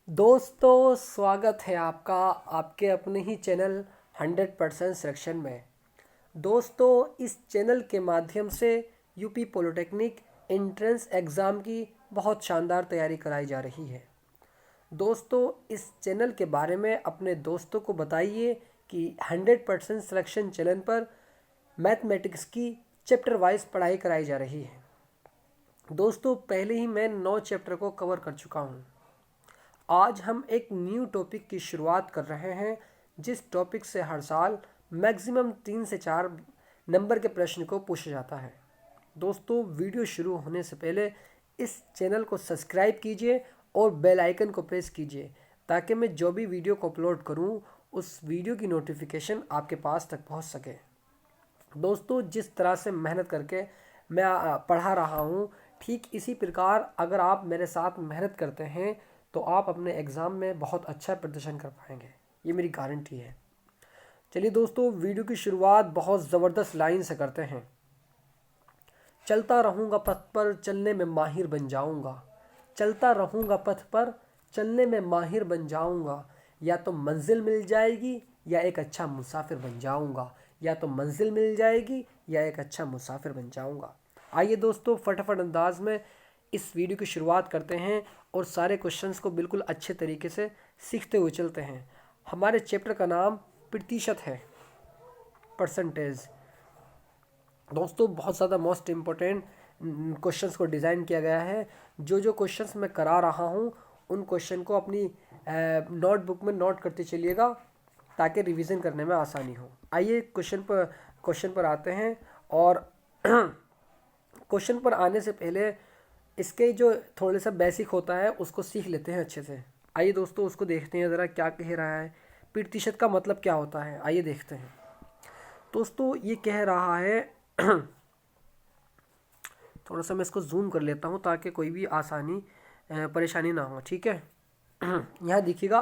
दोस्तों, स्वागत है आपका आपके अपने ही चैनल 100% सिलेक्शन में। दोस्तों, इस चैनल के माध्यम से यूपी पॉलिटेक्निक एंट्रेंस एग्ज़ाम की बहुत शानदार तैयारी कराई जा रही है। दोस्तों, इस चैनल के बारे में अपने दोस्तों को बताइए कि 100% सिलेक्शन चैनल पर मैथमेटिक्स की चैप्टर वाइज पढ़ाई कराई जा रही है। दोस्तों, पहले ही मैं 9 चैप्टर को कवर कर चुका हूँ। आज हम एक न्यू टॉपिक की शुरुआत कर रहे हैं, जिस टॉपिक से हर साल मैक्सिमम 3 से 4 नंबर के प्रश्न को पूछा जाता है। दोस्तों, वीडियो शुरू होने से पहले इस चैनल को सब्सक्राइब कीजिए और बेल आइकन को प्रेस कीजिए, ताकि मैं जो भी वीडियो को अपलोड करूं उस वीडियो की नोटिफिकेशन आपके पास तक पहुंच सके। दोस्तों, जिस तरह से मेहनत करके मैं पढ़ा रहा हूं, ठीक इसी प्रकार अगर आप मेरे साथ मेहनत करते हैं तो आप अपने एग्ज़ाम में बहुत अच्छा प्रदर्शन कर पाएंगे, ये मेरी गारंटी है। चलिए दोस्तों, वीडियो की शुरुआत बहुत ज़बरदस्त लाइन से करते हैं। चलता रहूँगा पथ पर, चलने में माहिर बन जाऊँगा। चलता रहूँगा पथ पर, चलने में माहिर बन जाऊँगा। या तो मंजिल मिल जाएगी या एक अच्छा मुसाफिर बन जाऊँगा। या तो मंजिल मिल जाएगी या एक अच्छा मुसाफिर बन जाऊँगा। आइए दोस्तों, फटाफट अंदाज में इस वीडियो की शुरुआत करते हैं और सारे क्वेश्चंस को बिल्कुल अच्छे तरीके से सीखते हुए चलते हैं। हमारे चैप्टर का नाम प्रतिशत है, परसेंटेज। दोस्तों, बहुत ज़्यादा मोस्ट इम्पोर्टेंट क्वेश्चंस को डिज़ाइन किया गया है। जो क्वेश्चंस मैं करा रहा हूँ उन क्वेश्चन को अपनी नोटबुक में नोट करते चलिएगा, ताकि रिवीजन करने में आसानी हो। आइए क्वेश्चन पर आते हैं। और क्वेश्चन पर आने से पहले इसके जो थोड़ा सा बेसिक होता है उसको सीख लेते हैं अच्छे से। आइए दोस्तों, उसको देखते हैं ज़रा क्या कह रहा है। प्रतिशत का मतलब क्या होता है, आइए देखते हैं। दोस्तों, ये कह रहा है थोड़ा सा मैं इसको जूम कर लेता हूँ ताकि कोई भी परेशानी ना हो, ठीक है। यहाँ देखिएगा,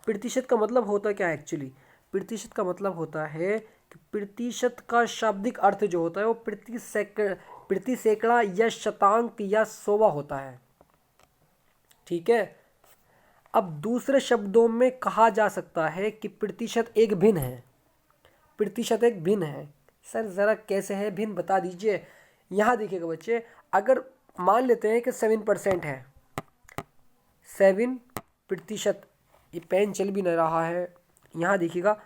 प्रतिशत का मतलब होता क्या है एक्चुअली। प्रतिशत का मतलब होता है कि प्रतिशत का शाब्दिक अर्थ जो होता है वो प्रति सैकड़ा या शतांक या सौवा होता है, ठीक है। अब दूसरे शब्दों में कहा जा सकता है कि प्रतिशत एक भिन्न है। प्रतिशत एक भिन्न है। सर ज़रा कैसे है भिन्न, बता दीजिए। यहाँ देखिएगा बच्चे, अगर मान लेते हैं कि 7% है, 7%। ये पेन चल भी नहीं रहा है। यहाँ देखिएगा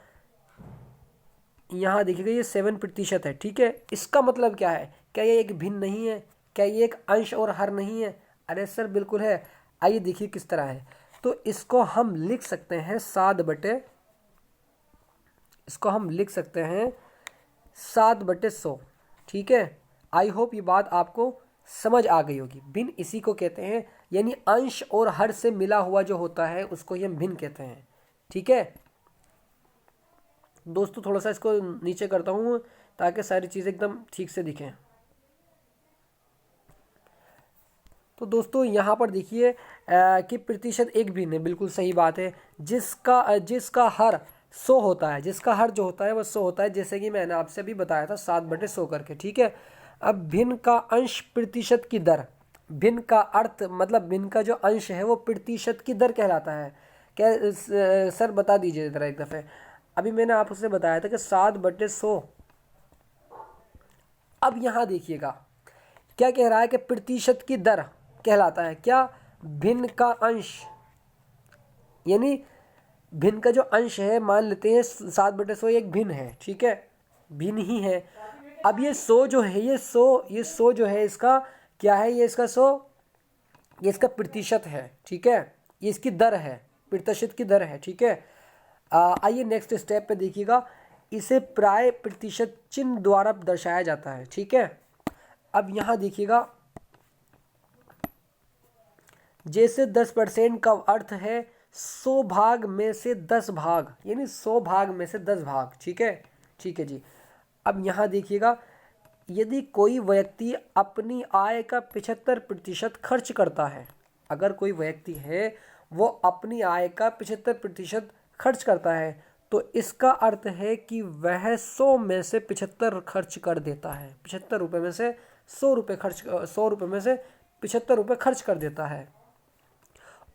ये 7% है, ठीक है। इसका मतलब क्या है? क्या ये एक भिन्न नहीं है? क्या ये एक अंश और हर नहीं है? अरे सर बिल्कुल है। आइए देखिए किस तरह है। तो इसको हम लिख सकते हैं 7/100, ठीक है। आई होप ये बात आपको समझ आ गई होगी। भिन्न इसी को कहते हैं, यानी अंश और हर से मिला हुआ जो होता है उसको हम भिन्न कहते हैं, ठीक है। दोस्तों, थोड़ा सा इसको नीचे करता हूँ ताकि सारी चीज़ें एकदम ठीक से दिखें। तो दोस्तों, यहाँ पर देखिए कि प्रतिशत एक भिन्न है, बिल्कुल सही बात है। जिसका हर 100 होता है, जिसका हर जो होता है वो 100 होता है, जैसे कि मैंने आपसे अभी बताया था 7/100 करके, ठीक है। अब भिन्न का अंश प्रतिशत की दर, भिन्न का अर्थ मतलब भिन्न का जो अंश है वो प्रतिशत की दर कहलाता है। क्या सर बता दीजिए ज़रा एक दफ़े। अभी मैंने आपसे बताया था कि 7/100। अब यहाँ देखिएगा क्या कह रहा है कि प्रतिशत की दर कहलाता है क्या? भिन्न का अंश, यानी भिन्न का जो अंश है, मान लेते हैं 7/100 एक भिन्न है, ठीक है, भिन्न ही है। अब ये 100 जो है, ये 100 जो है इसका क्या है? ये इसका 100, ये इसका प्रतिशत है, ठीक है। ये इसकी दर है, प्रतिशत की दर है, ठीक है। आइए नेक्स्ट स्टेप पे देखिएगा। इसे प्राय प्रतिशत चिन्ह द्वारा दर्शाया जाता है, ठीक है। अब यहाँ देखिएगा, जैसे 10% का अर्थ है 100 भाग में से 10 भाग, यानी 100 भाग में से 10 भाग, ठीक है, ठीक है जी। अब यहाँ देखिएगा, यदि कोई व्यक्ति अपनी आय का 75% खर्च करता है, अगर कोई व्यक्ति है वो अपनी आय का 75% खर्च करता है, तो इसका अर्थ है कि वह 100 में से 75 खर्च कर देता है। 75 रुपये में से 100 रुपये में से 75 रुपये खर्च कर देता है।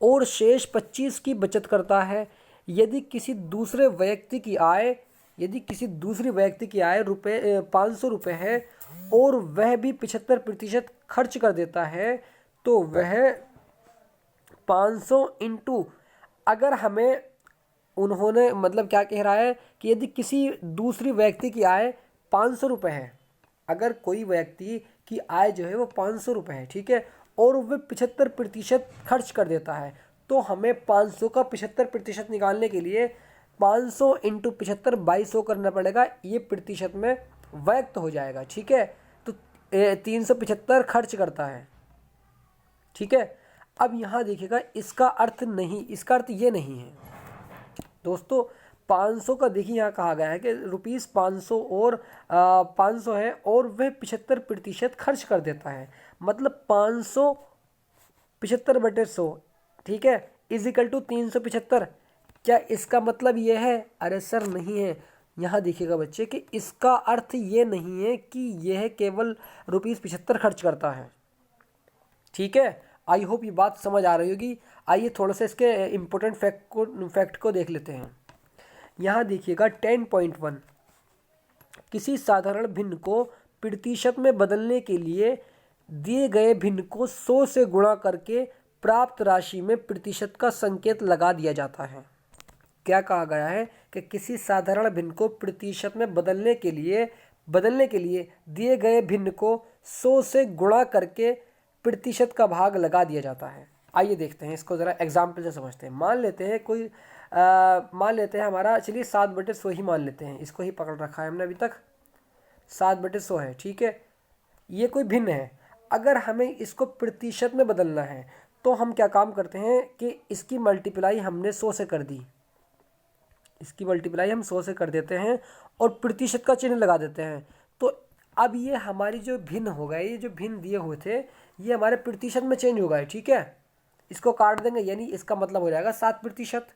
और शेष 25 की बचत करता है। यदि किसी दूसरे व्यक्ति की आय रुपये 500 रुपये है और वह भी 75% खर्च कर देता है तो वह 500 इंटू, अगर हमें उन्होंने मतलब क्या कह रहा है कि यदि किसी दूसरी व्यक्ति की आय 500 रुपये है, अगर कोई व्यक्ति की आय जो है वो 500 रुपये है, ठीक है, और वह 75% खर्च कर देता है, तो हमें 500 का 75% निकालने के लिए 500 इंटू 75 2200 करना पड़ेगा। ये प्रतिशत में व्यक्त हो जाएगा, ठीक है। तो 375 खर्च करता है, ठीक है। अब यहाँ देखिएगा, इसका अर्थ ये नहीं है दोस्तों। 500 का देखिए यहाँ कहा गया है कि रुपीज़ 500 और 500 है और वह 75% खर्च कर देता है, मतलब 500 75/100, ठीक है, इजिकल टू 375। क्या इसका मतलब ये है? अरे सर नहीं है। यहाँ देखिएगा बच्चे कि इसका अर्थ ये नहीं है कि यह केवल ₹75 खर्च करता है, ठीक है। आई होप ये बात समझ आ रही होगी। आइए थोड़ा सा इसके इम्पोर्टेंट फैक्ट को देख लेते हैं। यहाँ देखिएगा 10.1, किसी साधारण भिन्न को प्रतिशत में बदलने के लिए दिए गए भिन्न को 100 से गुणा करके प्राप्त राशि में प्रतिशत का संकेत लगा दिया जाता है। क्या कहा गया है कि किसी साधारण भिन्न को प्रतिशत में बदलने के लिए दिए गए भिन्न को 100 से गुणा करके प्रतिशत का भाग लगा दिया जाता है। आइए देखते हैं इसको ज़रा एग्जाम्पल से समझते हैं। मान लेते हैं हमारा, चलिए 7/100 ही मान लेते हैं, इसको ही पकड़ रखा है हमने अभी तक। 7/100 है, ठीक है। ये कोई भिन्न है। अगर हमें इसको प्रतिशत में बदलना है तो हम क्या काम करते हैं कि इसकी मल्टीप्लाई हमने 100 से कर दी, इसकी मल्टीप्लाई हम 100 से कर देते हैं और प्रतिशत का चिन्ह लगा देते हैं। तो अब ये हमारी जो भिन्न हो गए, ये जो भिन्न दिए हुए थे ये हमारे प्रतिशत में चेंज हो गए, ठीक है। इसको काट देंगे, यानी इसका मतलब हो जाएगा 7%,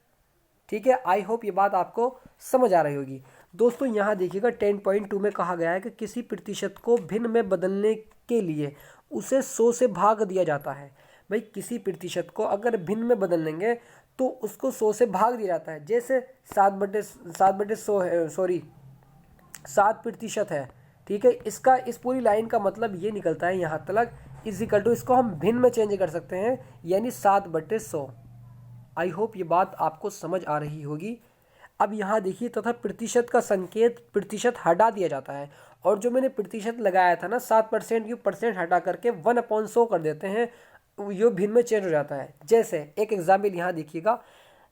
ठीक है। आई होप ये बात आपको समझ आ रही होगी। दोस्तों यहाँ देखिएगा 10.2 में कहा गया है कि किसी प्रतिशत को भिन्न में बदलने के लिए उसे 100 से भाग दिया जाता है। भाई किसी प्रतिशत को अगर भिन्न में बदल लेंगे तो उसको 100 से भाग दिया जाता है। जैसे 7/100 है, सॉरी 7% है, ठीक है। इसका इस पूरी लाइन का मतलब ये निकलता है यहाँ तक, इजिकल टू, इसको हम भिन्न में चेंज कर सकते हैं, यानी 7/100। आई होप ये बात आपको समझ आ रही होगी। अब यहाँ देखिए, तथा प्रतिशत का संकेत प्रतिशत हटा दिया जाता है, और जो मैंने प्रतिशत लगाया था ना 7%, ये परसेंट हटा करके 1/100 कर देते हैं, ये भिन्न में चेंज हो जाता है। जैसे एक एग्जाम्पल यहाँ देखिएगा,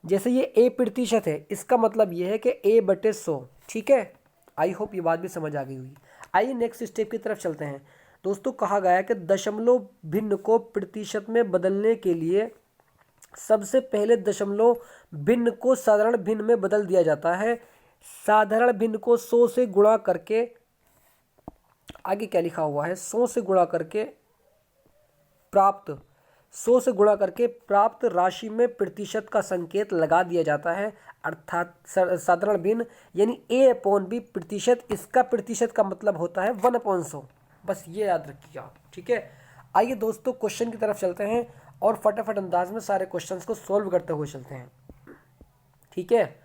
जैसे ये A% है, इसका मतलब ये है कि A/100, ठीक है। आई होप ये बात भी समझ आ गई होगी। आइए नेक्स्ट स्टेप की तरफ चलते हैं। दोस्तों कहा गया है कि दशमलव भिन्न को प्रतिशत में बदलने के लिए सबसे पहले दशमलव भिन्न को साधारण भिन्न में बदल दिया जाता है। साधारण भिन्न को 100 से गुणा करके, आगे क्या लिखा हुआ है, 100 से गुणा करके प्राप्त राशि में प्रतिशत का संकेत लगा दिया जाता है, अर्थात साधारण भिन्न यानी A/B प्रतिशत, इसका प्रतिशत का मतलब होता है 1/100। बस ये याद रखिएगा, ठीक है। आइए दोस्तों क्वेश्चन की तरफ चलते हैं और फटाफट अंदाज में सारे क्वेश्चंस को सॉल्व करते हुए चलते हैं, ठीक है।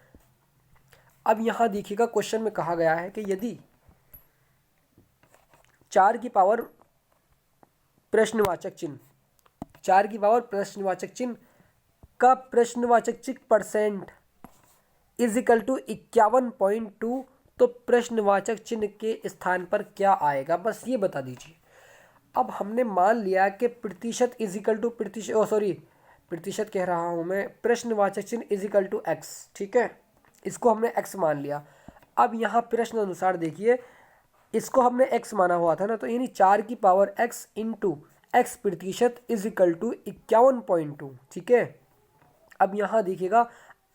अब यहाँ देखिएगा क्वेश्चन में कहा गया है कि यदि 4 की पावर प्रश्नवाचक चिन्ह का प्रश्नवाचक चिन्ह परसेंट इजिकल टू 51.2, तो प्रश्नवाचक चिन्ह के स्थान पर क्या आएगा, बस ये बता दीजिए। अब हमने मान लिया कि प्रतिशत इजिकल टू प्रतिशत कह रहा हूँ मैं, प्रश्नवाचक चिन्ह इजिकल टू x, ठीक है। इसको हमने x मान लिया। अब यहाँ प्रश्न अनुसार देखिए, इसको हमने x माना हुआ था ना, तो यानी 4 की पावर x इंटू x प्रतिशत इजिकल टू 51.2, ठीक है। अब यहाँ देखिएगा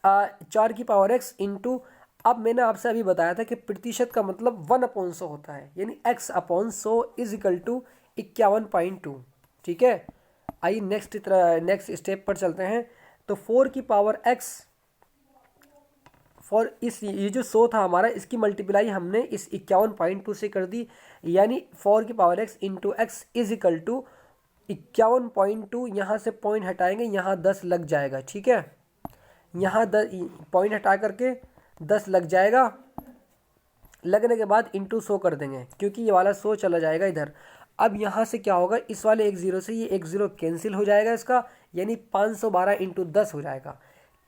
4 की पावर x इंटू, अब मैंने आपसे अभी बताया था कि प्रतिशत का मतलब 1/100 होता है, यानी x/100 इजिकल टू 51.2, ठीक है। आइए नेक्स्ट स्टेप पर चलते हैं। तो 4 की पावर x, ये जो 100 था हमारा, इसकी मल्टीप्लाई हमने इस 51.2 से कर दी, यानी 4 की power x into x equal to 51.2, यहाँ से पॉइंट हटाएंगे, यहाँ 10 लग जाएगा, ठीक है। यहाँ 10 पॉइंट हटा करके 10 लग जाएगा, लगने के बाद इंटू 100 कर देंगे, क्योंकि ये वाला 100 चला जाएगा इधर। अब यहाँ से क्या होगा, इस वाले 1 0 से ये 1 0 कैंसिल हो जाएगा इसका, यानी 512 इंटू 10 हो जाएगा।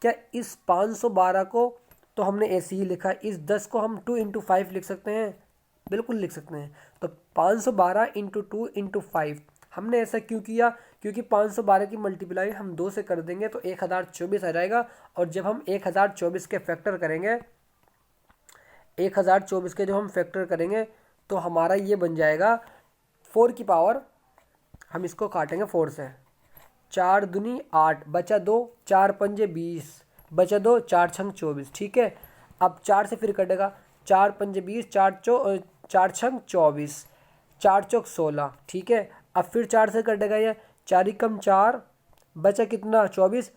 क्या इस 512 को तो हमने ऐसे ही लिखा, इस 10 को हम 2 इंटू 5 लिख सकते हैं, बिल्कुल लिख सकते हैं। तो 512 इंटू 2 इंटू 5 हमने ऐसा क्यों किया, क्योंकि 512 की मल्टीप्लाई हम 2 से कर देंगे तो 1024 आ जाएगा। और जब हम 1024 के फैक्टर करेंगे, 1024 के जब हम फैक्टर करेंगे तो हमारा ये बन जाएगा 4 की पावर, हम इसको काटेंगे 4 से, 4 दूनी 8, बचा 2, 4 पंजे 20, बचा 2, 4 छंग 24, ठीक है। अब 4 से फिर कटेगा, 4 पंजे 20, 4 छंग 24, 4 चौक 16, ठीक है। अब फिर 4 से कटेगा ये, 4 एकम 4, बचा कितना 24,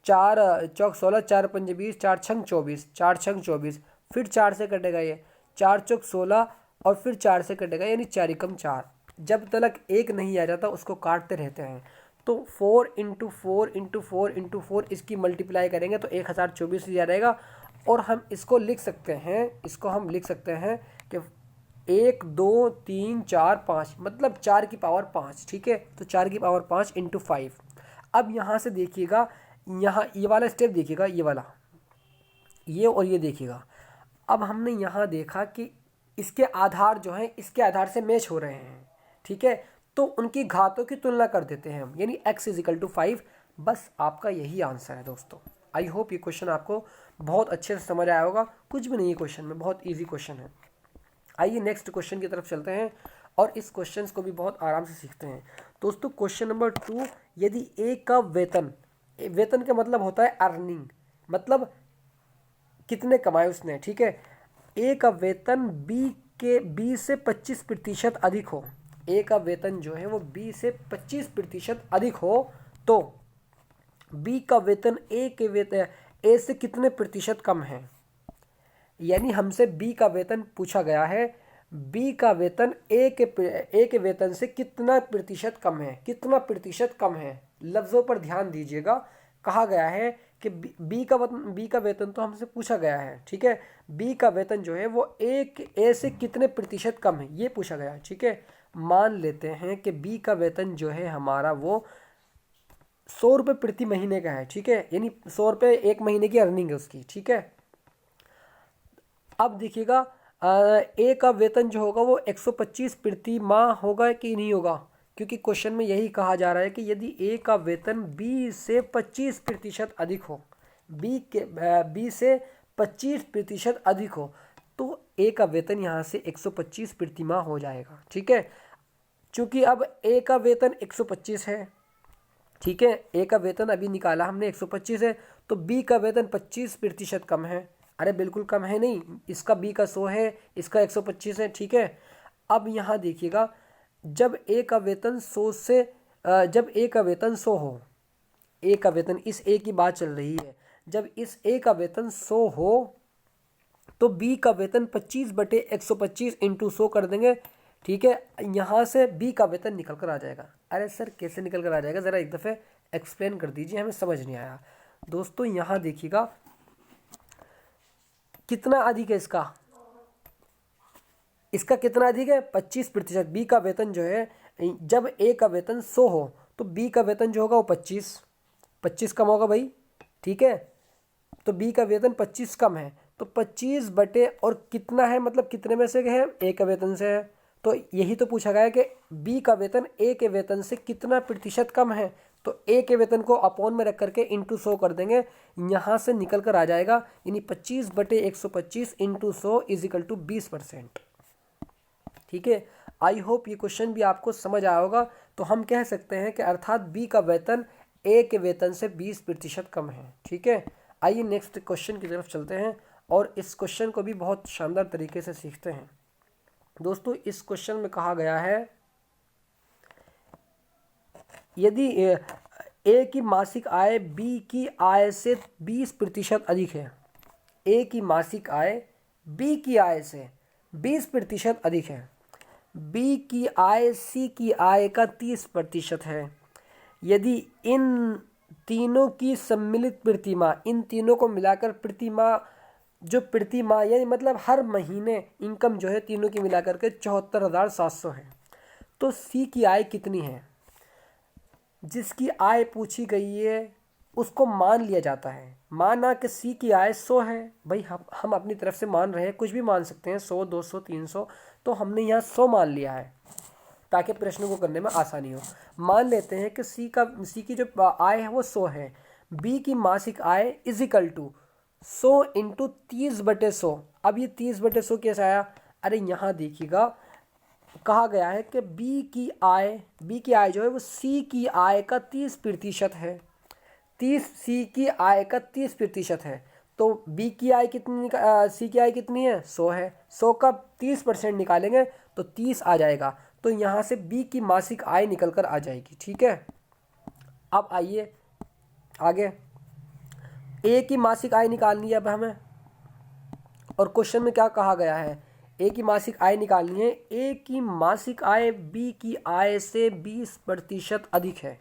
4 चौक 16, 4 पंजे 20, 4 छंग 24, 4 छंग 24, फिर 4 से कटेगा ये, 4 चौक 16 और फिर 4 से कटेगा, यानी 4 एकम 4। जब तक 1 नहीं आ जाता उसको काटते रहते हैं। तो 4 इंटू 4 इंटू 4 इंटू 4 इसकी मल्टीप्लाई करेंगे तो 1024 ही आ जाएगा। और हम इसको लिख सकते हैं, इसको हम लिख सकते हैं कि 1 2 3 4 5, मतलब 4 की पावर 5, ठीक है। तो 4 की पावर 5 इंटू 5। अब यहाँ से देखिएगा, यहाँ ये वाला स्टेप देखिएगा, ये वाला, ये और ये देखिएगा। अब हमने यहाँ देखा कि इसके आधार जो हैं इसके आधार से मैच हो रहे हैं, ठीक है। तो उनकी घातों की तुलना कर देते हैं हम, यानी x = 5। बस आपका यही आंसर है दोस्तों। आई होप ये क्वेश्चन आपको बहुत अच्छे से समझ आया होगा, कुछ भी नहीं है क्वेश्चन में, बहुत इजी क्वेश्चन है। आइए नेक्स्ट क्वेश्चन की तरफ चलते हैं और इस क्वेश्चन को भी बहुत आराम से सीखते हैं दोस्तों। क्वेश्चन नंबर 2, यदि ए का वेतन, वेतन का मतलब होता है अर्निंग, मतलब कितने कमाए उसने, ठीक है। ए का वेतन बी से 25% अधिक हो, ए का वेतन जो है वो बी से 25% अधिक हो, तो बी का वेतन ए से कितने प्रतिशत कम है। यानी हमसे बी का वेतन पूछा गया है, बी का वेतन ए के वेतन से कितना प्रतिशत कम है, कितना प्रतिशत कम है। लफ्ज़ों पर ध्यान दीजिएगा, कहा गया है कि बी का वेतन तो हमसे पूछा गया है, ठीक है। बी का वेतन जो है वो ए से कितने प्रतिशत कम है, ये पूछा गया है, ठीक है। मान लेते हैं कि बी का वेतन जो है हमारा वो 100 रुपये प्रति महीने का है, ठीक है। यानी 100 रुपये 1 महीने की अर्निंग है उसकी, ठीक है। अब देखिएगा ए का वेतन जो होगा वो 125 प्रति माह होगा कि नहीं होगा, क्योंकि क्वेश्चन में यही कहा जा रहा है कि यदि ए का वेतन बी से 25% अधिक हो, बी से 25% अधिक हो, तो ए का वेतन यहाँ से 125 प्रति माह हो जाएगा, ठीक है। चूँकि अब ए का वेतन 125 है, ठीक है, ए का वेतन अभी निकाला हमने 125 है, तो बी का वेतन 25% कम है। अरे बिल्कुल कम है नहीं, इसका बी का 100 है, इसका 125 है, ठीक है। अब यहाँ देखिएगा, जब ए का वेतन 100 हो, ए का वेतन, इस ए की बात चल रही है, जब इस ए का वेतन 100 हो तो बी का वेतन 25/125 इंटू 100 कर देंगे, ठीक है। यहाँ से बी का वेतन निकल कर आ जाएगा। अरे सर कैसे निकल कर आ जाएगा, ज़रा एक दफ़े एक्सप्लेन कर दीजिए, हमें समझ नहीं आया। दोस्तों यहाँ देखिएगा कितना अधिक है इसका कितना अधिक है, 25%। बी का वेतन जो है, जब ए का वेतन 100 हो तो बी का वेतन जो होगा वो 25 कम होगा भाई, ठीक है। तो बी का वेतन 25 कम है, तो 25 बटे और कितना है, मतलब कितने में से है, ए का वेतन से है। तो यही तो पूछा गया है कि बी का वेतन ए के वेतन से कितना प्रतिशत कम है, तो ए के वेतन को अपॉन में रख करके इंटू 100 कर देंगे, यहाँ से निकल कर आ जाएगा, यानी 25/125 इंटू 100 = 20%, ठीक है। आई होप ये क्वेश्चन भी आपको समझ आया होगा। तो हम कह सकते हैं कि अर्थात बी का वेतन ए के वेतन से 20% कम है, ठीक है। आइए नेक्स्ट क्वेश्चन की तरफ चलते हैं और इस क्वेश्चन को भी बहुत शानदार तरीके से सीखते हैं दोस्तों। इस क्वेश्चन में कहा गया है, यदि ए की मासिक आय बी की आय से 20% अधिक है, ए की मासिक आय बी की आय से 20% अधिक है, बी की आय सी की आय का 30% है। यदि इन तीनों की सम्मिलित प्रतिमाह, इन तीनों को मिलाकर प्रतिमाह, जो प्रतिमाह यानी मतलब हर महीने इनकम जो है तीनों की मिलाकर के 74,700 है। तो सी की आय कितनी है? जिसकी आय पूछी गई है उसको मान लिया जाता है। माना कि सी की आय 100 है, भाई हम अपनी तरफ से मान रहे हैं, कुछ भी मान सकते हैं, 100, 200, 300, तो हमने यहाँ 100 मान लिया है ताकि प्रश्न को करने में आसानी हो। मान लेते हैं कि सी की जो आय है वो 100 है। बी की मासिक आय इज इक्वल टू 100 इंटू 30/100। अब ये 30/100 कैसे आया? अरे यहाँ देखिएगा, कहा गया है कि बी की आय जो है वो सी की आय का 30% है। सी की आय का 30% है, तो बी की आय कितनी, सी की आय कितनी है? 100 है। 100 का 30% निकालेंगे तो 30 आ जाएगा। तो यहाँ से बी की मासिक आय निकल कर आ जाएगी। ठीक है, अब आइए आगे। ए की मासिक आय निकालनी है अब हमें, और क्वेश्चन में क्या कहा गया है? ए की मासिक आय निकालनी है। ए की मासिक आय बी की आय से 20% अधिक है।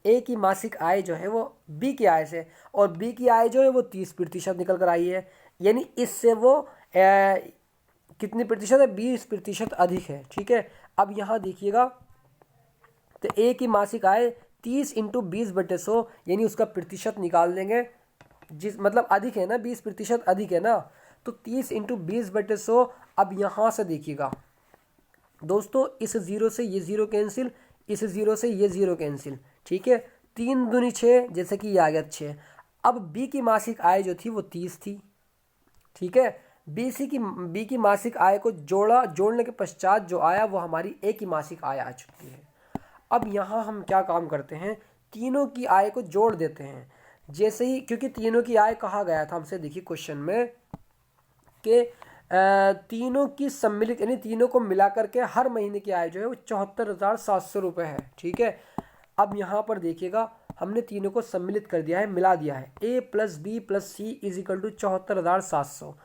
ए की मासिक आय जो है वो बी की आय से, और बी की आय जो है वो 30% निकल कर आई है, यानी इससे वो कितनी प्रतिशत है? 20% अधिक है। ठीक है, अब यहाँ देखिएगा, तो ए की मासिक आय 30 इंटू 20/100 यानी उसका प्रतिशत निकाल देंगे, जिस मतलब अधिक है ना, 20% अधिक है ना, तो 30 इंटू 20/100। अब यहाँ से देखिएगा दोस्तों, इस जीरो से ये जीरो कैंसिल, इस जीरो से ये जीरो कैंसिल। ठीक है, 3 दूनी 6, जैसे कि ये आ गया 6। अब बी की मासिक आय जो थी वो 30 थी। ठीक है, बी की मासिक आय को जोड़ने के पश्चात जो आया वो हमारी ए की मासिक आय आ चुकी है। अब यहाँ हम क्या काम करते हैं? तीनों की आय को जोड़ देते हैं। जैसे ही, क्योंकि तीनों की आय कहा गया था हमसे, देखिए क्वेश्चन में, कि तीनों की सम्मिलित यानी तीनों को मिलाकर के हर महीने की आय जो है वो 74,700 रुपये है। ठीक है, अब यहाँ पर देखिएगा, हमने तीनों को सम्मिलित कर दिया है, मिला दिया है। A plus B plus C is equal to 74,700।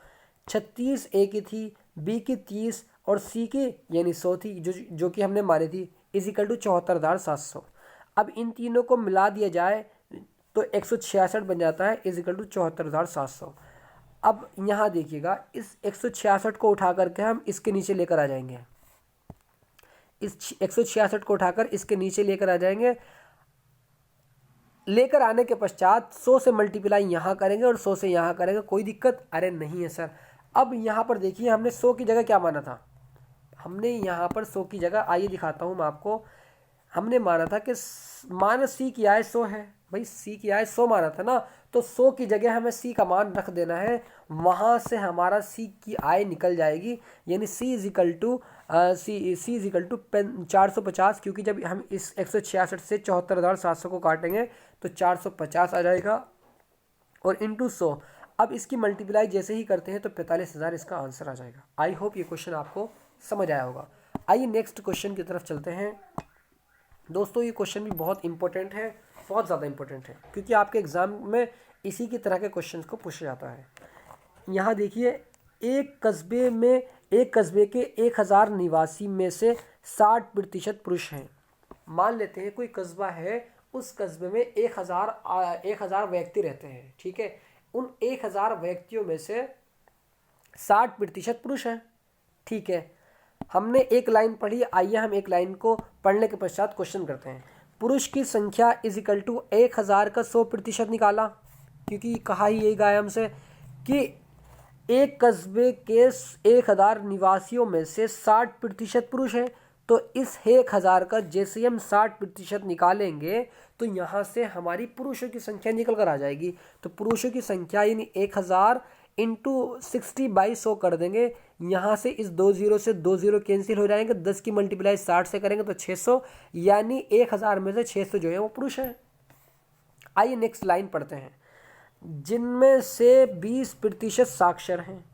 36 A की थी, बी की 30 और सी की यानी 100 थी, जो कि हमने मानी थी, इज इक्वल टू 74,700। अब इन तीनों को मिला दिया जाए तो 166 बन जाता है, इज इक्वल टू 74,700। अब यहाँ देखिएगा, इस 166 को उठा करके हम इसके नीचे लेकर आ जाएंगे, इस 166 को उठाकर इसके नीचे लेकर आ जाएंगे। लेकर आने के पश्चात 100 से मल्टीप्लाई यहाँ करेंगे और 100 से यहाँ करेंगे। कोई दिक्कत? अरे नहीं है सर। अब यहाँ पर देखिए, हमने 100 की जगह क्या माना था? हमने यहाँ पर 100 की जगह, आइए दिखाता हूँ मैं आपको, हमने माना था कि मान सी की आय 100 है। भाई सी की आय 100 माना था ना, तो 100 की जगह हमें सी का मान रख देना है, वहाँ से हमारा सी की आय निकल जाएगी। यानी सी इज इक्वल टू 450, क्योंकि जब हम इस 166 से 74,700 को काटेंगे तो 450 आ जाएगा, और इंटू 100। अब इसकी मल्टीप्लाई जैसे ही करते हैं तो 45,000 इसका आंसर आ जाएगा। आई होप ये क्वेश्चन आपको समझ आया होगा। आइए नेक्स्ट क्वेश्चन की तरफ चलते हैं। दोस्तों ये क्वेश्चन भी बहुत इंपॉर्टेंट है, बहुत ज़्यादा इंपॉर्टेंट है, क्योंकि आपके एग्ज़ाम में इसी की तरह के क्वेश्चन को पूछा जाता है। यहाँ देखिए, एक कस्बे के 1000 निवासी में से 60% पुरुष हैं। मान लेते हैं कोई कस्बा है, उस कस्बे में 1000 व्यक्ति रहते हैं। ठीक है, उन 1000 व्यक्तियों में से 60% पुरुष हैं। ठीक है, हमने एक लाइन पढ़ी, आइए हम एक लाइन को पढ़ने के पश्चात क्वेश्चन करते हैं। पुरुष की संख्या इज इक्वल टू 1000 का 100% निकाला, क्योंकि कहा ही यही गया हमसे कि एक कस्बे के 1000 निवासियों में से 60% पुरुष है। तो इस 1000 का जैसे ही हम 60% निकालेंगे तो यहाँ से हमारी पुरुषों की संख्या निकल कर आ जाएगी। तो पुरुषों की संख्या यानी 1000 इंटू 60/100 कर देंगे। यहाँ से इस 2 जीरो से 2 जीरो कैंसिल हो जाएंगे, 10 की मल्टीप्लाई 60 से करेंगे तो 600, यानी 1000 में से 600 जो है वो पुरुष है। आइए नेक्स्ट लाइन पढ़ते हैं। जिनमें से 20% साक्षर हैं।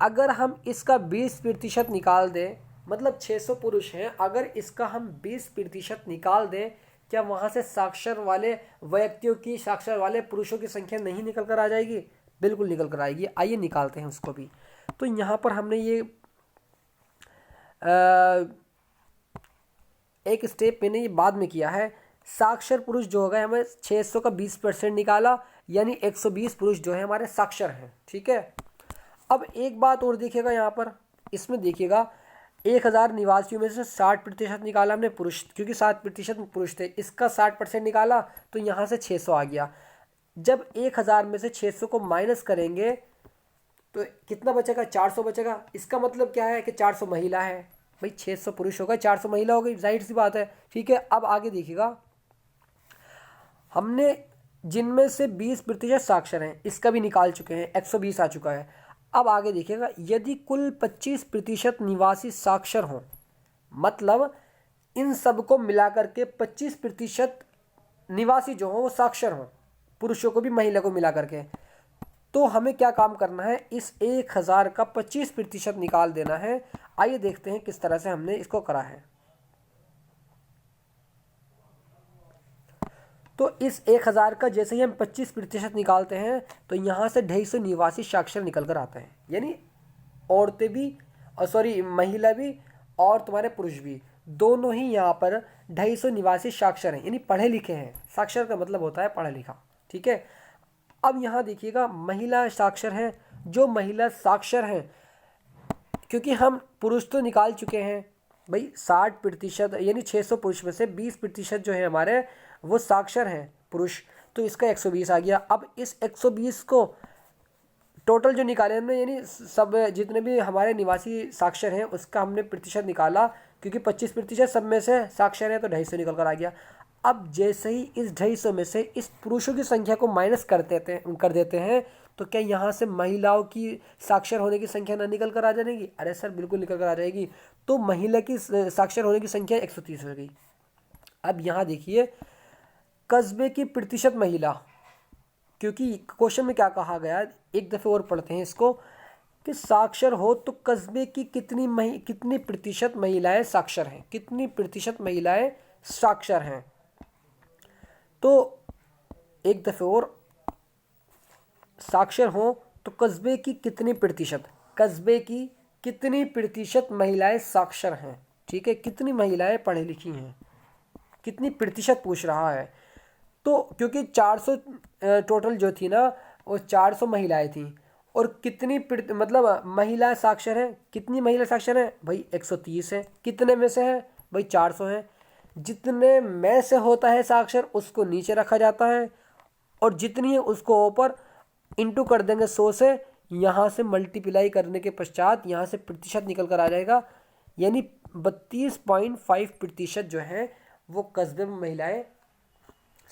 अगर हम इसका 20% निकाल दें, मतलब 600 पुरुष हैं, अगर इसका हम 20% निकाल दें, क्या वहाँ से साक्षर वाले व्यक्तियों की, साक्षर वाले पुरुषों की संख्या नहीं निकल कर आ जाएगी? बिल्कुल निकल कर आएगी। आइए निकालते हैं उसको भी। तो यहाँ पर हमने ये एक स्टेप मैंने ये बाद में किया है। साक्षर पुरुष जो होगा हमें 600 का 20% निकाला, यानी 120 पुरुष जो है हमारे साक्षर हैं। ठीक है, अब एक बात और देखिएगा यहाँ पर, इसमें देखिएगा 1000 निवासियों में से 60% निकाला हमने पुरुष, क्योंकि 7% पुरुष थे, इसका 60% निकाला तो यहाँ से 600 आ गया। जब 1000 में से 600 को माइनस करेंगे तो कितना बचेगा, 400 बचेगा। इसका मतलब क्या है कि 400 महिला है। भाई 600 पुरुष होगा, 400 महिला हो गई, जाहिर सी बात है। ठीक है, अब आगे देखिएगा, हमने जिनमें से 20% साक्षर हैं इसका भी निकाल चुके हैं, 120 आ चुका है। अब आगे देखिएगा, यदि कुल 25% निवासी साक्षर हों, मतलब इन सबको मिलाकर के 25% निवासी जो हों वो साक्षर हों, पुरुषों को भी महिला को मिला करके, तो हमें क्या काम करना है, इस 1000 का 25% निकाल देना है। आइए देखते हैं किस तरह से हमने इसको करा है। तो इस 1000 का जैसे ही हम 25% निकालते हैं तो यहाँ से 250 निवासी साक्षर निकल कर आते हैं, यानी औरतें भी महिला भी और तुम्हारे पुरुष भी, दोनों ही यहाँ पर 250 निवासी साक्षर हैं, यानी पढ़े लिखे हैं। साक्षर का मतलब होता है पढ़ा लिखा। ठीक है, अब यहाँ देखिएगा महिला साक्षर हैं, जो महिला साक्षर हैं, क्योंकि हम पुरुष तो निकाल चुके हैं भाई 60%, यानी 600 पुरुष में से 20% जो है हमारे वो साक्षर हैं पुरुष, तो इसका 120 आ गया। अब इस 120 को टोटल जो निकाले हमने, यानी सब जितने भी हमारे निवासी साक्षर हैं उसका हमने प्रतिशत निकाला, क्योंकि 25% सब में से साक्षर है तो 250 निकल कर आ गया। अब जैसे ही इस 250 में से इस पुरुषों की संख्या को माइनस कर देते हैं तो क्या यहाँ से महिलाओं की साक्षर होने की संख्या ना निकल कर आ जाएगी? अरे सर बिल्कुल निकल कर आ जाएगी। तो महिला की साक्षर होने की संख्या 130 हो गई। अब यहाँ देखिए कस्बे की प्रतिशत महिला, क्योंकि क्वेश्चन में क्या कहा गया, एक दफ़े और पढ़ते हैं इसको, कि साक्षर हो तो कस्बे की कितनी प्रतिशत महिलाएं साक्षर हैं, कितनी प्रतिशत महिलाएं साक्षर हैं। तो एक दफ़े और, साक्षर हो तो कस्बे की कितनी प्रतिशत महिलाएं साक्षर हैं। ठीक है, कितनी महिलाएं पढ़ी लिखी हैं, कितनी प्रतिशत पूछ रहा है। तो क्योंकि 400 टोटल जो थी ना वो 400 महिलाएं थी, और कितनी मतलब महिला साक्षर है, कितनी महिला साक्षर है भाई 130 है। कितने में से है भाई 400 है। जितने में से होता है साक्षर उसको नीचे रखा जाता है, और जितनी है उसको ऊपर इंटू कर देंगे 100 से, यहाँ से मल्टीप्लाई करने के पश्चात यहाँ से प्रतिशत निकल कर आ जाएगा, यानी 32.5% जो है वो कस्बे में महिलाएं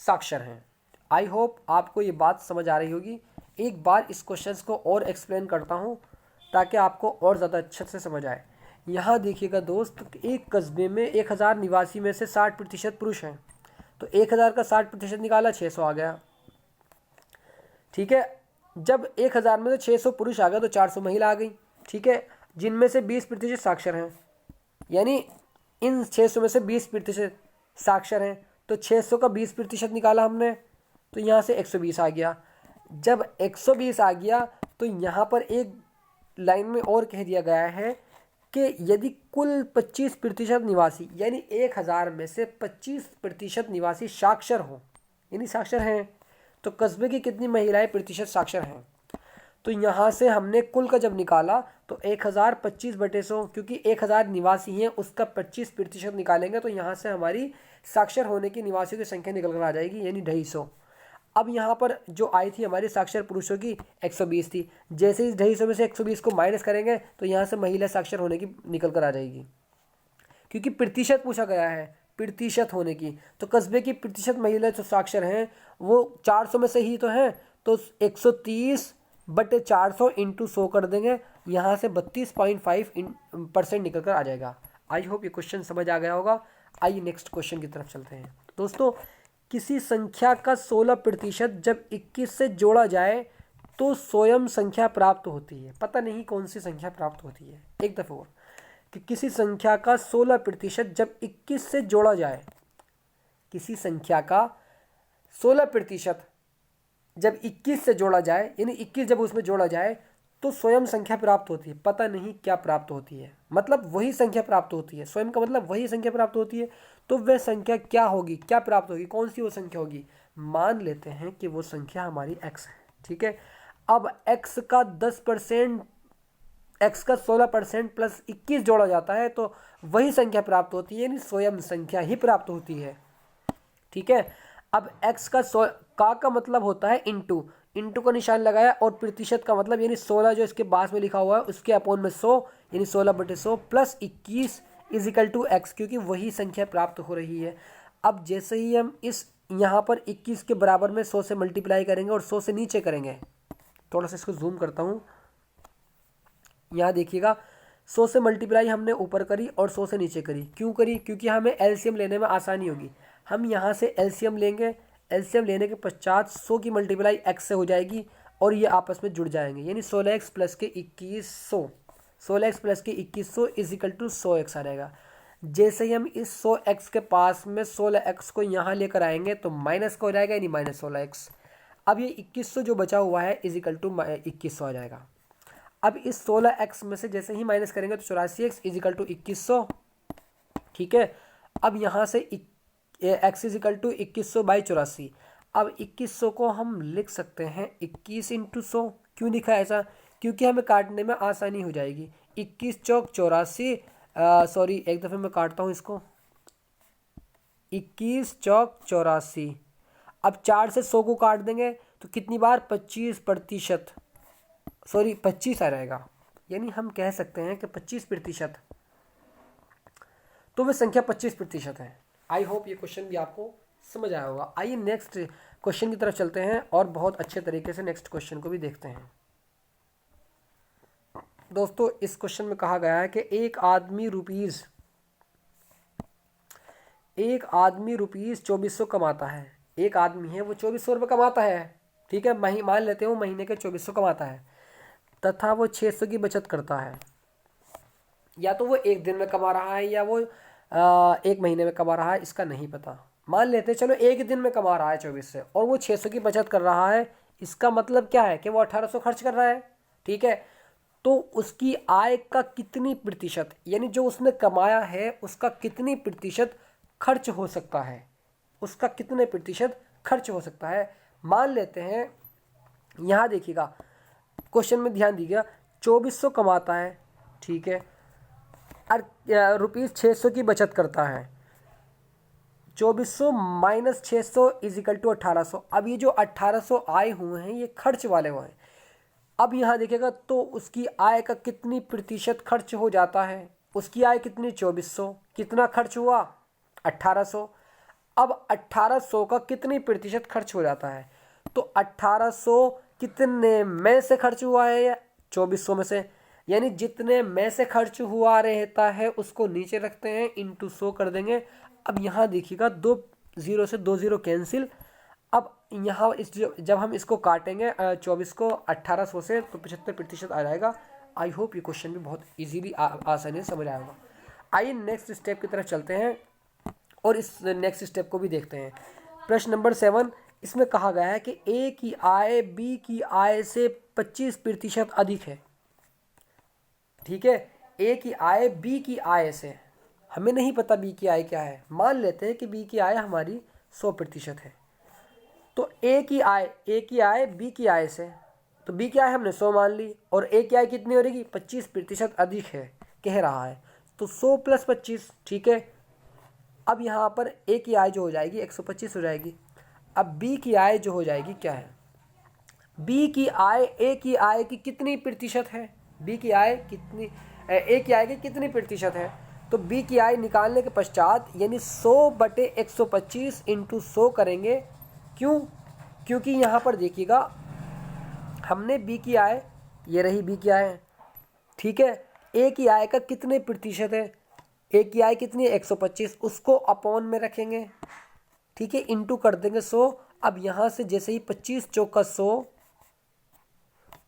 साक्षर हैं। आई होप आपको ये बात समझ आ रही होगी। एक बार इस क्वेश्चन को और एक्सप्लेन करता हूँ ताकि आपको और ज़्यादा अच्छे से समझ आए। यहाँ देखिएगा दोस्त, एक कस्बे में 1000 निवासी में से 60% पुरुष हैं, तो 1000 का 60% निकाला 600 आ गया। ठीक है, जब 1000 में से 600 पुरुष आ गया तो 400 महिला आ गई। ठीक है, जिनमें से 20% साक्षर हैं, यानी इन 600 में से 20% साक्षर हैं, तो 600 का 20% निकाला हमने तो यहाँ से 120 आ गया। जब 120 आ गया तो यहाँ पर एक लाइन में और कह दिया गया है कि यदि कुल 25% निवासी, यानी 1000 में से 25% निवासी साक्षर हो, यानी साक्षर हैं, तो कस्बे की कितनी महिलाएं प्रतिशत साक्षर हैं। तो यहाँ से हमने कुल का जब निकाला तो 1000 25/100, क्योंकि 1000 निवासी हैं उसका 25% निकालेंगे तो यहाँ से हमारी साक्षर होने की निवासियों की संख्या निकल कर आ जाएगी, यानी 250। अब यहाँ पर जो आई थी हमारी साक्षर पुरुषों की 120 थी, जैसे इस 250 में से 120 को माइनस करेंगे तो यहाँ से महिला साक्षर होने की निकल कर आ जाएगी, क्योंकि प्रतिशत पूछा गया है, प्रतिशत होने की। तो कस्बे की प्रतिशत महिला जो साक्षर हैं वो 400 में से ही तो हैं, तो 130/400 इंटू 100 कर देंगे, यहाँ से 32.5% निकल कर आ जाएगा। आई होप ये क्वेश्चन समझ आ गया होगा। आइए नेक्स्ट क्वेश्चन की तरफ चलते हैं। दोस्तों, किसी संख्या का 16% जब 21 से जोड़ा जाए तो स्वयं संख्या प्राप्त होती है। पता नहीं कौन सी संख्या प्राप्त होती है। एक दफ़ा और, कि किसी संख्या का 16% जब 21 से जोड़ा जाए, किसी संख्या का 16% जब 21 से जोड़ा जाए, यानी 21 जब उसमें जोड़ा जाए तो स्वयं संख्या प्राप्त होती है, पता नहीं क्या प्राप्त होती है, मतलब वही संख्या प्राप्त होती है, स्वयं का मतलब वही संख्या प्राप्त होती है। तो वह संख्या क्या होगी, क्या प्राप्त होगी, कौन सी वो संख्या होगी? मान लेते हैं कि वो संख्या हमारी x है, ठीक है। अब x का 10%, x का 16% प्लस 21 जोड़ा जाता है तो वही संख्या प्राप्त होती है, यानी स्वयं संख्या ही प्राप्त होती है, ठीक है। अब x का मतलब होता है इंटू, इंटू का निशान लगाया, और प्रतिशत का मतलब यानी 16 जो इसके पास में लिखा हुआ है उसके अपोन में 100, यानी 16/100 plus 21 is equal to x, क्योंकि वही संख्या प्राप्त हो रही है। अब जैसे ही हम इस यहाँ पर 21 के बराबर में 100 से मल्टीप्लाई करेंगे और 100 से नीचे करेंगे, थोड़ा सा इसको जूम करता हूँ, यहाँ देखिएगा 100 से मल्टीप्लाई हमने ऊपर करी और 100 से नीचे करी। क्यों करी? क्योंकि हमें एलसीएम लेने में आसानी होगी। हम यहाँ से एलसीएम लेंगे, एलसीएम लेने के पश्चात 100 की मल्टीप्लाई एक्स से हो जाएगी और ये आपस में जुड़ जाएंगे, यानी 16x प्लस के 2100, 16x प्लस के 2100 इज इक्वल टू 100x आ जाएगा। जैसे ही हम इस 100x के पास में 16x को यहाँ लेकर आएंगे तो माइनस का हो जाएगा, यानी माइनस 16x। अब ये 2100 जो बचा हुआ है इज इक्वल टू 2100 आ जाएगा। अब इस 16x में से जैसे ही माइनस करेंगे तो 84x इज इक्वल टू 2100, ठीक है। अब यहाँ से x इज इक्वल टू 2100/84। अब 2100 को हम लिख सकते हैं 21 इंटू 100। क्यों लिखा है ऐसा? क्योंकि हमें काटने में आसानी हो जाएगी। 21 चौक 84, सॉरी एक दफ़े मैं काटता हूँ इसको, 21 चौक 84। अब 4 से 100 को काट देंगे तो कितनी बार? 25%, सॉरी 25 आ जाएगा, यानी हम कह सकते हैं कि 25%, तो वह संख्या 25% है। आई होप ये क्वेश्चन भी आपको समझ आया होगा। आइए नेक्स्ट क्वेश्चन की तरफ चलते हैं और बहुत अच्छे तरीके से नेक्स्ट क्वेश्चन को भी देखते हैं। दोस्तों इस क्वेश्चन में कहा गया है कि एक आदमी रुपीज़ 2400 कमाता है। एक आदमी है वो 2400 रुपये कमाता है, ठीक है, मान लेते हो महीने के 2400 कमाता है, तथा वो 600 की बचत करता है। या तो वो एक दिन में कमा रहा है या वो एक महीने में कमा रहा है, इसका नहीं पता। मान लेते हैं चलो एक दिन में कमा रहा है 24 से और वो 600 की बचत कर रहा है, इसका मतलब क्या है कि वो 1800 खर्च कर रहा है, ठीक है। तो उसकी आय का कितनी प्रतिशत, यानी जो उसने कमाया है उसका कितनी प्रतिशत खर्च हो सकता है, उसका कितने प्रतिशत खर्च हो सकता है। मान लेते हैं, यहाँ देखिएगा क्वेश्चन में ध्यान दीजिएगा, 2400 कमाता है, ठीक है, और रुपीज़ 600 की बचत करता है। 2400 माइनस 600 इज इक्वल टू 1800। अब ये जो 1800 आए हुए हैं ये खर्च वाले हुए हैं। अब यहाँ देखिएगा तो उसकी आय का कितनी प्रतिशत खर्च हो जाता है। उसकी आय कितनी? 2400। कितना खर्च हुआ? 1800। अब 1800 का कितनी प्रतिशत खर्च हो जाता है? तो 1800 कितने में से खर्च हुआ है? 2400 में से, यानी जितने में से खर्च हुआ रहता है उसको नीचे रखते हैं, इंटू 100 कर देंगे। अब यहाँ देखिएगा 2 0 से 2 0 कैंसिल। अब यहाँ जब हम इसको काटेंगे 24 को 1800 से तो 75% आ जाएगा। आई होप ये क्वेश्चन भी बहुत इजीली आसानी से समझ आएगा। आइए नेक्स्ट स्टेप की तरफ चलते हैं और इस नेक्स्ट स्टेप को भी देखते हैं। प्रश्न नंबर 7, इसमें कहा गया है कि ए की आय बी की आय से 25% अधिक है, ठीक है। ए की आय बी की आय से, हमें नहीं पता बी की आय क्या है। मान लेते हैं कि बी की आय हमारी 100% है, तो ए की आय बी की आय से, तो बी की आय हमने 100 मान ली और ए की आय कितनी हो रहेगी? 25% अधिक है कह रहा है, तो 100 + 25, ठीक है। अब यहाँ पर ए की आय जो हो जाएगी 125 हो जाएगी। अब बी की आय जो हो जाएगी क्या है? बी की आय ए की आय की कितनी प्रतिशत है? बी की आय कितनी, ए की आय की कितनी प्रतिशत है? तो बी की आय निकालने के पश्चात यानी 100/125 इंटू 100 करेंगे। क्यों? क्योंकि यहाँ पर देखिएगा हमने बी की आय, ये रही बी की आय, ठीक है। ए की आय का कितने प्रतिशत है? ए की आय कितनी है? 125, उसको अपॉन में रखेंगे, ठीक है, इंटू कर देंगे 100। अब यहाँ से जैसे ही 25 चौका 100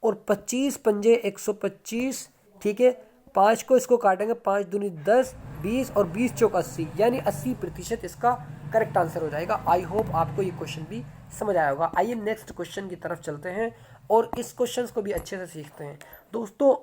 और 25 पंजे 125, ठीक है, 5 को इसको काटेंगे, 5 दूनी 10, 20 और 20 चौक 80, यानी 80% इसका करेक्ट आंसर हो जाएगा। आई होप आपको ये क्वेश्चन भी समझ आया होगा। आइए नेक्स्ट क्वेश्चन की तरफ चलते हैं और इस क्वेश्चन को भी अच्छे से सीखते हैं। दोस्तों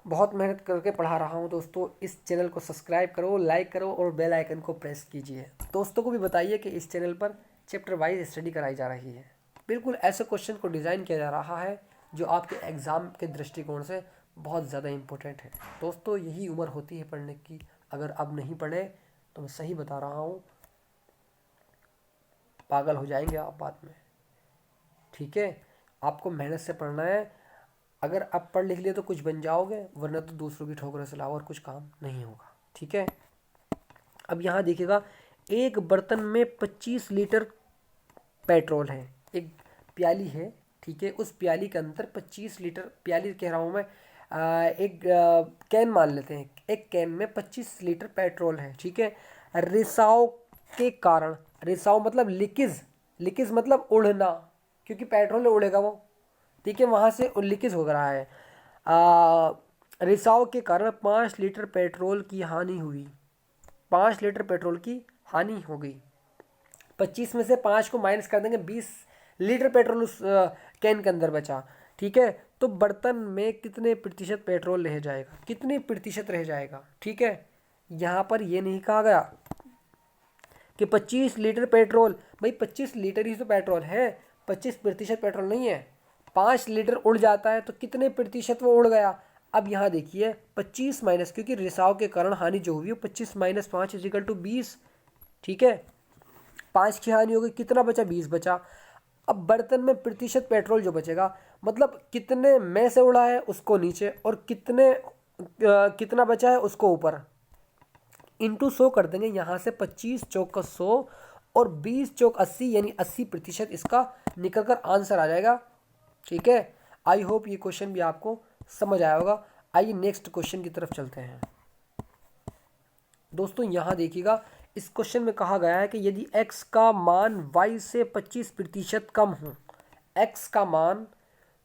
बहुत मेहनत करके पढ़ा रहा हूँ दोस्तों, इस चैनल को सब्सक्राइब करो, लाइक करो और बेल आइकन को प्रेस कीजिए। दोस्तों को भी बताइए कि इस चैनल पर चैप्टर वाइज स्टडी कराई जा रही है। बिल्कुल ऐसे क्वेश्चन को डिज़ाइन किया जा रहा है जो आपके एग्ज़ाम के दृष्टिकोण से बहुत ज़्यादा इम्पोर्टेंट है। दोस्तों यही उम्र होती है पढ़ने की, अगर अब नहीं पढ़े तो मैं सही बता रहा हूँ पागल हो जाएंगे आप बाद में। ठीक है, आपको मेहनत से पढ़ना है। अगर आप पढ़ लिख लिए तो कुछ बन जाओगे, वरना तो दूसरों की ठोकरों से अलावा और कुछ काम नहीं होगा। ठीक है, अब यहाँ देखिएगा, एक बर्तन में 25 लीटर पेट्रोल है, एक प्याली है। ठीक है, उस प्याली के अंदर 25 लीटर, प्याली कह रहा हूँ मैं, एक कैन मान लेते हैं, एक कैन में 25 लीटर पेट्रोल है। ठीक है, रिसाव के कारण, रिसाव मतलब लीकेज, लीकेज मतलब उड़ना, क्योंकि पेट्रोल उड़ेगा वो। ठीक है, वहाँ से लीकेज हो रहा है। रिसाव के कारण 5 लीटर पेट्रोल की हानि हुई, 5 लीटर पेट्रोल की हानि हो गई। 25 में से 5 को माइनस कर देंगे, 20 लीटर पेट्रोल उस कैन के अंदर बचा। ठीक है, तो बर्तन में कितने प्रतिशत पेट्रोल रह जाएगा, कितने प्रतिशत रह जाएगा। ठीक है, यहाँ पर ये नहीं कहा गया कि 25 लीटर पेट्रोल, भाई 25 लीटर ही तो पेट्रोल है, 25% पेट्रोल नहीं है। 5 लीटर उड़ जाता है तो कितने प्रतिशत वो उड़ गया। अब यहाँ देखिए 25 माइनस, क्योंकि रिसाव के कारण हानि जो हुई वो 25 माइनस 5 इजिकल टू 20। ठीक है, 5 की हानि हो गई, कितना बचा, 20 बचा। अब बर्तन में प्रतिशत पेट्रोल जो बचेगा, मतलब कितने में से उड़ा है उसको नीचे और कितना बचा है उसको ऊपर, इंटू 100 कर देंगे। यहाँ से 25 चौक 100 और 20 चौक 80, यानी 80% इसका निकल कर आंसर आ जाएगा। ठीक है, आई होप ये क्वेश्चन भी आपको समझ आया होगा। आइए नेक्स्ट क्वेश्चन की तरफ चलते हैं। दोस्तों यहाँ देखिएगा, इस क्वेश्चन में कहा गया है कि यदि x का मान y से 25% कम हो, x का मान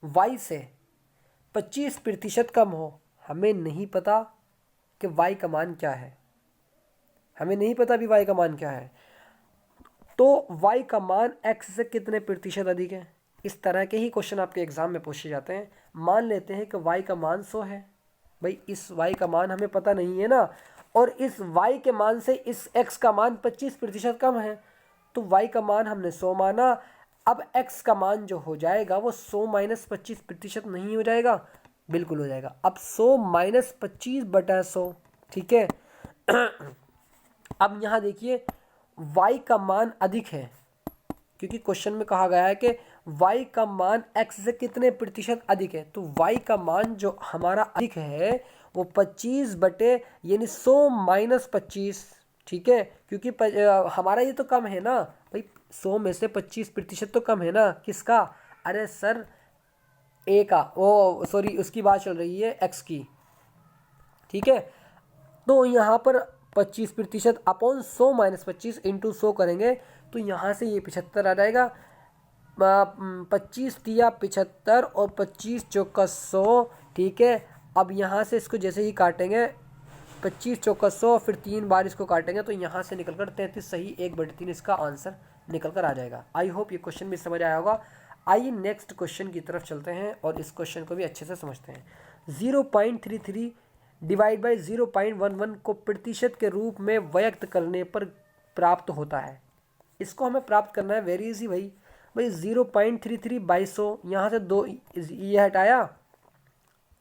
y से 25% कम हो, हमें नहीं पता कि y का मान क्या है, हमें नहीं पता भी y का मान क्या है, तो y का मान x से कितने प्रतिशत अधिक है। इस तरह के ही क्वेश्चन आपके एग्जाम में पूछे जाते हैं। मान लेते हैं कि y का मान 100 है, भाई इस y का मान हमें पता नहीं है ना, और इस y के मान से इस x का मान 25% कम है, तो y का मान हमने 100 माना। अब x का मान जो हो जाएगा वो 100 माइनस 25% नहीं हो जाएगा, बिल्कुल हो जाएगा। अब 100 माइनस 25/100। ठीक है, अब यहाँ देखिए y का मान अधिक है, क्योंकि क्वेश्चन में कहा गया है कि y का मान x से कितने प्रतिशत अधिक है, तो y का मान जो हमारा अधिक है वो 25 बटे यानी 100 माइनस 25। ठीक है, क्योंकि हमारा ये तो कम है ना भाई, 100 में से 25% तो कम है ना, किसका, अरे सर a का, वो सॉरी उसकी बात चल रही है x की। ठीक है, तो यहाँ पर 25% अपॉन 100 माइनस 25 इंटू 100 करेंगे तो यहाँ से ये 75 आ जाएगा। 25 तिया 75 और 25 चौका 100। ठीक है, अब यहाँ से इसको जैसे ही काटेंगे 25 चौका 100, फिर 3 बार इसको काटेंगे तो यहाँ से निकल कर 33 सही 1/3 इसका आंसर निकल कर आ जाएगा। आई होप ये क्वेश्चन भी समझ आया होगा। आइए नेक्स्ट क्वेश्चन की तरफ चलते हैं और इस क्वेश्चन को भी अच्छे से समझते हैं। 0.33 डिवाइड बाई 0.11 को प्रतिशत के रूप में व्यक्त करने पर प्राप्त होता है। इसको हमें प्राप्त करना है, वेरी इजी भाई। 0.33 बाई 100, यहाँ से 2 ये हटाया,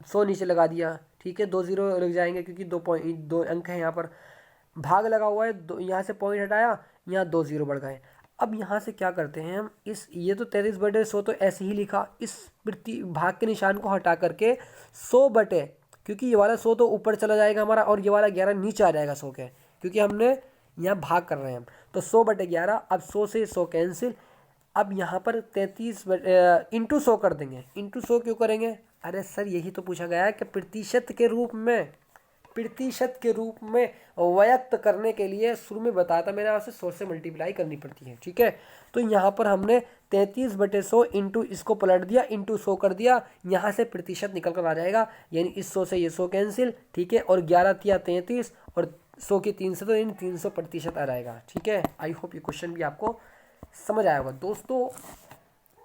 100 नीचे लगा दिया। ठीक है, 2 0 लग जाएंगे क्योंकि 2 अंक है यहाँ पर, भाग लगा हुआ है, यहाँ से पॉइंट हटाया, यहाँ 2 0 बढ़ गए। अब यहाँ से क्या करते हैं हम, इस ये तो 33/100 तो ऐसे ही लिखा, इस भाग के निशान को हटा करके 100 बटे, क्योंकि ये वाला 100 तो ऊपर चला जाएगा हमारा और ये वाला 11 नीचे आ जाएगा 100 के, क्योंकि हमने यहाँ भाग कर रहे हैं हम, तो 100/11। अब 100 से 100 कैंसिल। अब यहाँ पर 33 इंटू 100 कर देंगे। इंटू 100 क्यों करेंगे, अरे सर यही तो पूछा गया है कि प्रतिशत के रूप में, प्रतिशत के रूप में व्यक्त करने के लिए शुरू में बताया था मैंने आपसे 100 से मल्टीप्लाई करनी पड़ती है। ठीक है, तो यहाँ पर हमने 33/100 इंटू इसको पलट दिया, इंटू 100 कर दिया, यहाँ से प्रतिशत निकल कर आ जाएगा, यानी इस 100 से ये 100 कैंसिल। ठीक है, और 11 तिया 33 और 100 की 3 से, तो यानी 300% आ जाएगा। ठीक है, आई होप ये क्वेश्चन भी आपको समझ आया होगा। दोस्तों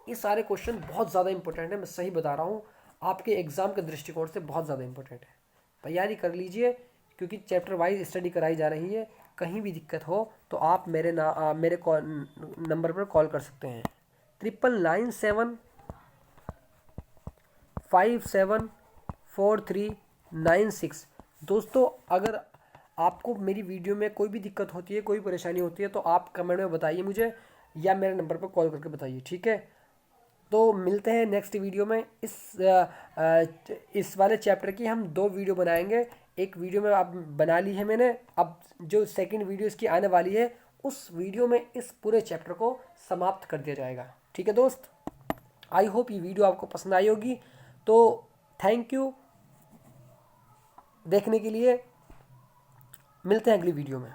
ये सारे क्वेश्चन बहुत ज़्यादा इंपॉर्टेंट है, मैं सही बता रहा हूँ, आपके एग्जाम के दृष्टिकोण से बहुत ज़्यादा इंपॉर्टेंट है। तैयारी कर लीजिए, क्योंकि चैप्टर वाइज स्टडी कराई जा रही है। कहीं भी दिक्कत हो तो आप मेरे नंबर पर कॉल कर सकते हैं, 9997574396। दोस्तों अगर आपको मेरी वीडियो में कोई भी दिक्कत होती है, कोई परेशानी होती है, तो आप कमेंट में बताइए मुझे, या मेरे नंबर पर कॉल करके बताइए। ठीक है, तो मिलते हैं नेक्स्ट वीडियो में। इस वाले चैप्टर की हम 2 वीडियो बनाएंगे। एक वीडियो में अब बना ली है मैंने, अब जो सेकंड वीडियो इसकी आने वाली है, उस वीडियो में इस पूरे चैप्टर को समाप्त कर दिया जाएगा। ठीक है दोस्त, आई होप ये वीडियो आपको पसंद आई होगी। तो थैंक यू देखने के लिए, मिलते हैं अगली वीडियो में।